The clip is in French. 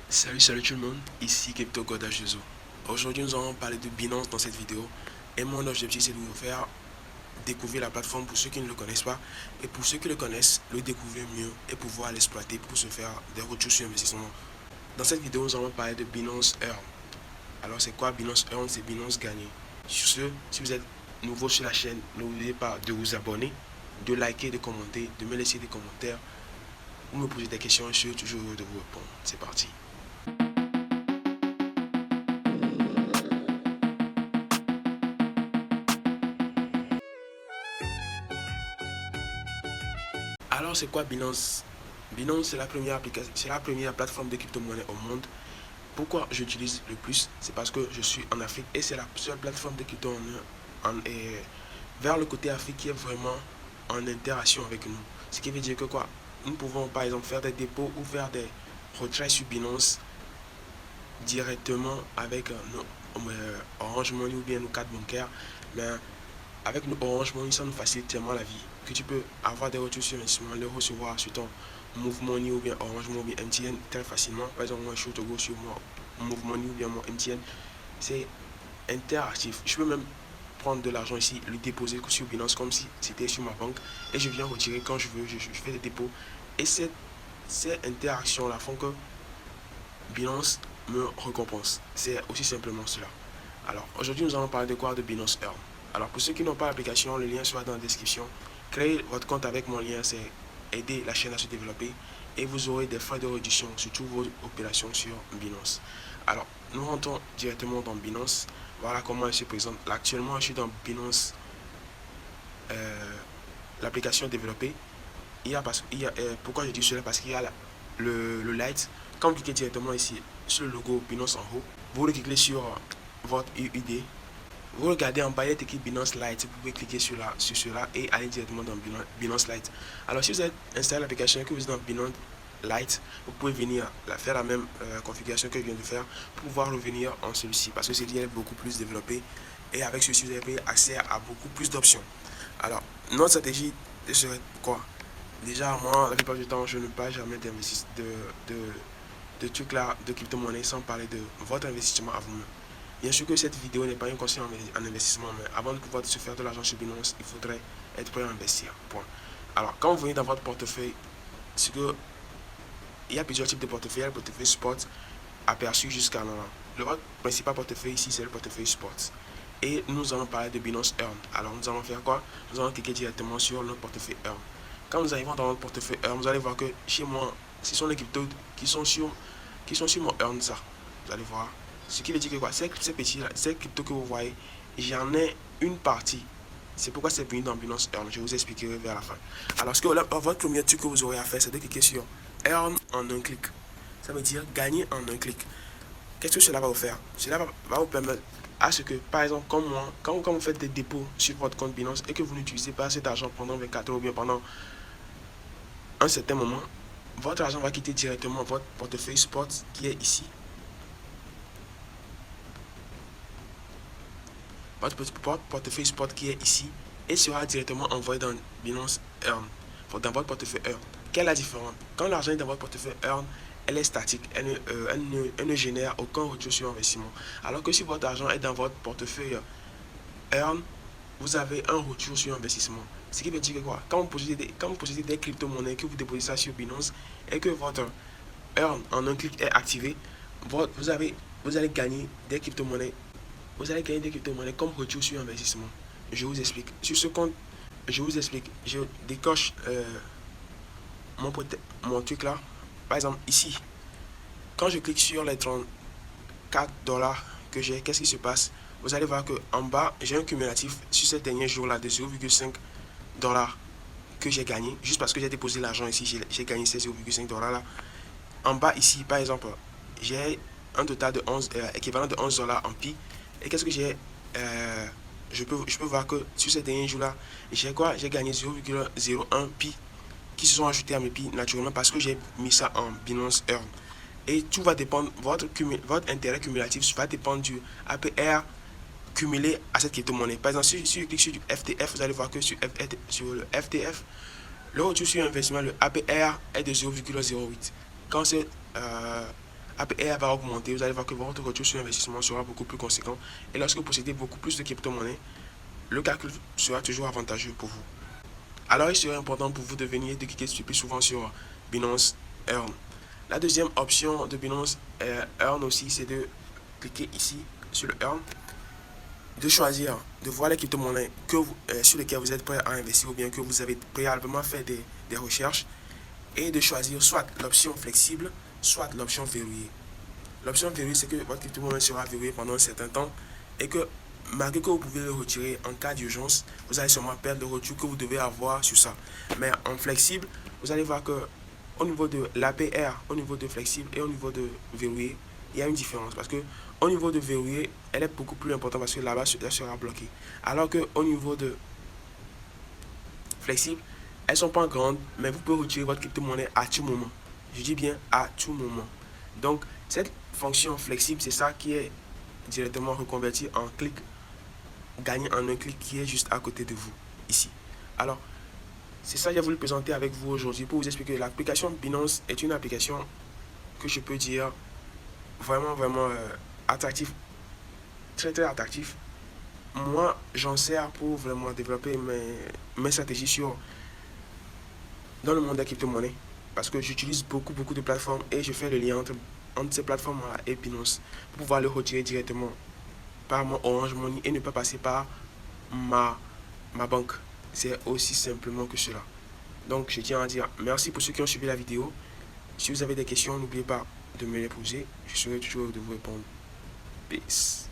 Salut tout le monde, ici Crypto God H2O. Aujourd'hui nous allons parler de Binance dans cette vidéo et mon objectif c'est de vous faire découvrir la plateforme pour ceux qui ne le connaissent pas et pour ceux qui le connaissent, le découvrir mieux et pouvoir l'exploiter pour se faire des retours sur investissement. Dans cette vidéo nous allons parler de Binance Earn. Alors c'est quoi Binance Earn? C'est Binance Gagner. Sur ce, si vous êtes nouveau sur la chaîne, n'oubliez pas de vous abonner, de liker, de commenter, de me laisser des commentaires ou me poser des questions, je suis toujours heureux de vous répondre. C'est parti. Alors, c'est quoi Binance? Binance, c'est la première application, c'est la première plateforme de crypto-monnaie au monde. Pourquoi j'utilise le plus? C'est parce que je suis en Afrique et c'est la seule plateforme de crypto-monnaie vers le côté Afrique qui est vraiment en interaction avec nous. Ce qui veut dire que quoi? Nous pouvons par exemple faire des dépôts ou faire des retraits sur Binance directement avec nos Orange Money ou bien nos cartes bancaires. Mais avec nos Orange Money, ça nous facilite tellement la vie que tu peux avoir des retours sur investissement, les recevoir sur ton Move Money ou bien Orange Money ou bien MTN très facilement. Par exemple, moi je suis au Togo sur mon Move Money ou bien mon MTN. C'est interactif. Je peux même prendre de l'argent ici, le déposer sur Binance comme si c'était sur ma banque et je viens retirer quand je veux. Je fais des dépôts. Et ces interactions-là font que Binance me récompense. C'est aussi simplement cela. Alors, aujourd'hui, nous allons parler de quoi? De Binance Earn. Alors, pour ceux qui n'ont pas l'application, le lien sera dans la description. Créez votre compte avec mon lien, c'est aider la chaîne à se développer et vous aurez des frais de réduction sur toutes vos opérations sur Binance. Alors, nous rentrons directement dans Binance. Voilà comment elle se présente. Là, actuellement, je suis dans Binance, l'application développée. Pourquoi je dis cela? Parce qu'il y a le light. Quand vous cliquez directement ici sur le logo Binance en haut, vous le cliquez sur votre UID. Vous regardez en bas, il y a écrit Binance Lite. Vous pouvez cliquer sur cela et aller directement dans Binance Lite. Alors, si vous avez installé l'application et que vous êtes dans Binance Lite, vous pouvez venir faire la même configuration que je viens de faire pour pouvoir revenir en celui-ci. Parce que celui-ci est beaucoup plus développé. Et avec celui-ci, vous avez accès à beaucoup plus d'options. Alors, notre stratégie serait quoi? Déjà, moi, la plupart du temps, je ne parle jamais d'investissement de trucs là, de crypto-monnaie sans parler de votre investissement à vous-même. Bien sûr que cette vidéo n'est pas un conseil en investissement, mais avant de pouvoir se faire de l'argent sur Binance, il faudrait être prêt à investir. Point. Alors, quand vous venez dans votre portefeuille, c'est que il y a plusieurs types de portefeuilles. Il y a le portefeuille spot aperçu jusqu'à là. Votre principal portefeuille ici, c'est le portefeuille spot. Et nous allons parler de Binance Earn. Alors, nous allons faire quoi? Nous allons cliquer directement sur notre portefeuille Earn. Quand nous arrivons dans notre portefeuille Earn, vous allez voir que chez moi, ce sont les cryptos qui sont sur mon Earn, ça. Vous allez voir. Ce qui veut dire que quoi, ces cryptos que vous voyez, j'en ai une partie. C'est pourquoi c'est venu dans Binance Earn. Je vous expliquerai vers la fin. Alors, votre premier truc que vous aurez à faire, c'est de cliquer sur Earn en un clic. Ça veut dire gagner en un clic. Qu'est-ce que cela va vous faire? Cela va vous permettre à ce que, par exemple, comme moi, quand vous faites des dépôts sur votre compte Binance et que vous n'utilisez pas cet argent pendant 24 heures ou bien pendant un certain moment, votre argent va quitter directement votre portefeuille spot qui est ici. Votre portefeuille spot qui est ici et sera directement envoyé dans Binance Earn, dans votre portefeuille Earn. Quelle est la différence? Quand l'argent est dans votre portefeuille Earn, elle est statique, elle ne génère aucun retour sur investissement. Alors que si votre argent est dans votre portefeuille Earn, vous avez un retour sur investissement. Ce qui veut dire que quoi? Quand vous possédez des crypto-monnaies, que vous déposez ça sur Binance et que votre Earn en un clic est activé, vous allez gagner des crypto-monnaies. Vous allez gagner des crypto-monnaies comme retour sur investissement. Je vous explique. Sur ce compte, je vous explique. Je décoche mon truc là. Par exemple, ici, quand je clique sur les 34 dollars que j'ai, qu'est-ce qui se passe? Vous allez voir qu'en bas, j'ai un cumulatif sur ces derniers jours-là de 0,5 dollars que j'ai gagné. Juste parce que j'ai déposé l'argent ici, j'ai gagné ces 0,5 dollars là. En bas, ici, par exemple, j'ai un total de 11, équivalent de 11 dollars en pi. Et qu'est-ce que j'ai je peux voir que sur ces derniers jours-là, j'ai gagné 0,01 pi qui se sont ajoutés à mes pi naturellement parce que j'ai mis ça en Binance Earn. Et tout va dépendre, votre intérêt cumulatif va dépendre du APR cumulé à cette crypto-monnaie. Par exemple, si je clique sur du FTF, vous allez voir que sur le FTF, le retour sur investissement, le APR est de 0,08. Quand c'est APR va augmenter, vous allez voir que votre retour sur investissement sera beaucoup plus conséquent. Et lorsque vous possédez beaucoup plus de crypto-monnaies, le calcul sera toujours avantageux pour vous. Alors, il serait important pour vous de cliquer le plus souvent sur Binance Earn. La deuxième option de Binance Earn aussi, c'est de cliquer ici sur le Earn, de choisir, de voir les crypto-monnaies sur lesquelles vous êtes prêt à investir ou bien que vous avez préalablement fait des recherches et de choisir soit l'option flexible, soit l'option verrouillée. L'option verrouillée, c'est que votre crypto-monnaie sera verrouillée pendant un certain temps et que malgré que vous pouvez le retirer en cas d'urgence, vous allez sûrement perdre le retour que vous devez avoir sur ça. Mais en flexible, vous allez voir que au niveau de l'APR, au niveau de flexible et au niveau de verrouillé, il y a une différence parce que au niveau de verrouillé, elle est beaucoup plus importante parce que là-bas, elle sera bloquée. Alors que au niveau de flexible, elles ne sont pas grandes, mais vous pouvez retirer votre crypto-monnaie à tout moment. Je dis bien à tout moment. Donc, cette fonction flexible, c'est ça qui est directement reconverti en clic, gagné en un clic qui est juste à côté de vous, ici. Alors, c'est ça que j'ai voulu présenter avec vous aujourd'hui pour vous expliquer que l'application Binance est une application que je peux dire vraiment attractive, très attractif. Moi, j'en sers pour vraiment développer mes stratégies dans le monde des crypto-monnaies parce que j'utilise beaucoup de plateformes et je fais le lien entre ces plateformes-là et Binance pour pouvoir le retirer directement par mon Orange Money et ne pas passer par ma banque. C'est aussi simplement que cela. Donc, je tiens à dire merci pour ceux qui ont suivi la vidéo. Si vous avez des questions, n'oubliez pas de me les poser. Je serai toujours de vous répondre. Peace.